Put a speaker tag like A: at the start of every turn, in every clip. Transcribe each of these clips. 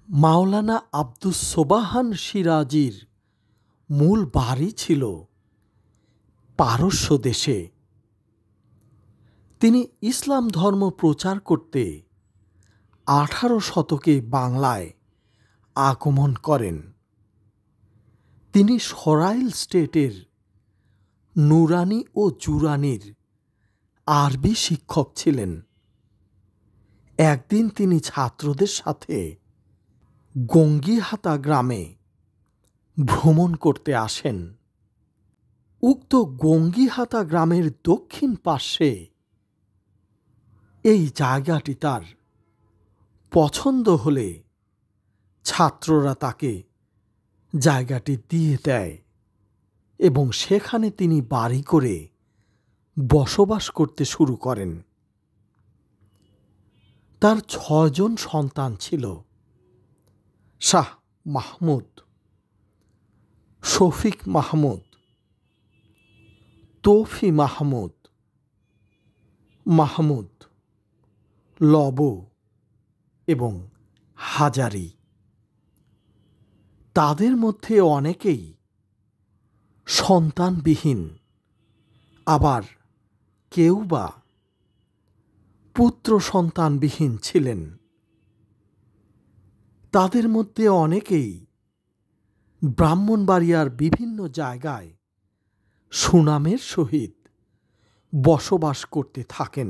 A: মাওলানা আব্দুস সোবাহান সিরাজির মূল বাড়ি ছিল পারস্য দেশে। তিনি ইসলাম ধর্ম প্রচার করতে 18 শতকে বাংলায় আগমন করেন। তিনি সরাইল স্টেটের নুরানি ও জুরানির আরবি শিক্ষক ছিলেন। একদিন তিনি ছাত্রদের সাথে গঙ্গিহাতা গ্রামে ভ্রমণ করতে আসেন। উক্ত গঙ্গিহাতা গ্রামের দক্ষিণ পার্শ্বে এই জায়গাটি তার পছন্দ হলে ছাত্ররা তাকে জায়গাটি দিয়ে দেয় এবং সেখানে তিনি বাড়ি করে বসবাস করতে শুরু করেন। তার 6 জন সন্তান ছিল: শাহ মাহমুদ, শফিক মাহমুদ, তৌফি মাহমুদ, মাহমুদ, লব এবং হাজারি। তাদের মধ্যে অনেকেই সন্তানবিহীন, আবার কেউ বা পুত্র সন্তানবিহীন ছিলেন। তাদের মধ্যে অনেকেই ব্রাহ্মণবাড়িয়ার বিভিন্ন জায়গায় সুনামের সহিত বসবাস করতে থাকেন,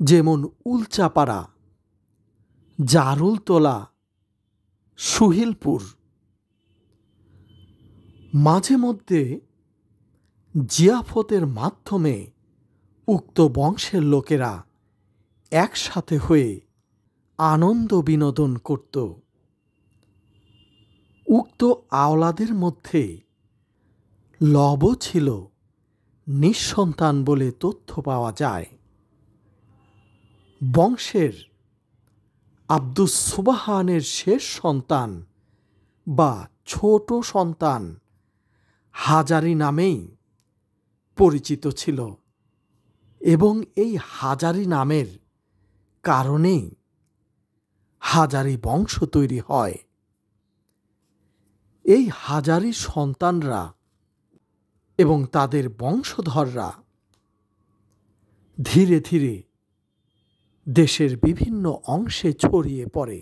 A: যেমন উলচাপাড়া, জারুলতলা, সুহিলপুর। মাঝে মধ্যে জিয়াফতের মাধ্যমে উক্ত বংশের লোকেরা একসাথে হয়ে আনন্দ বিনোদন করত। উক্ত আওলাদের মধ্যে লব ছিল নিঃসন্তান বলে তথ্য পাওয়া যায়। বংশের আব্দুস সোবাহানের শেষ সন্তান বা ছোট সন্তান হাজারি নামেই পরিচিত ছিল এবং এই হাজারি নামের কারণেই হাজারি বংশ তৈরি হয়। এই হাজারি সন্তানরা এবং তাদের বংশধররা ধীরে ধীরে দেশের বিভিন্ন অংশে ছড়িয়ে পড়ে।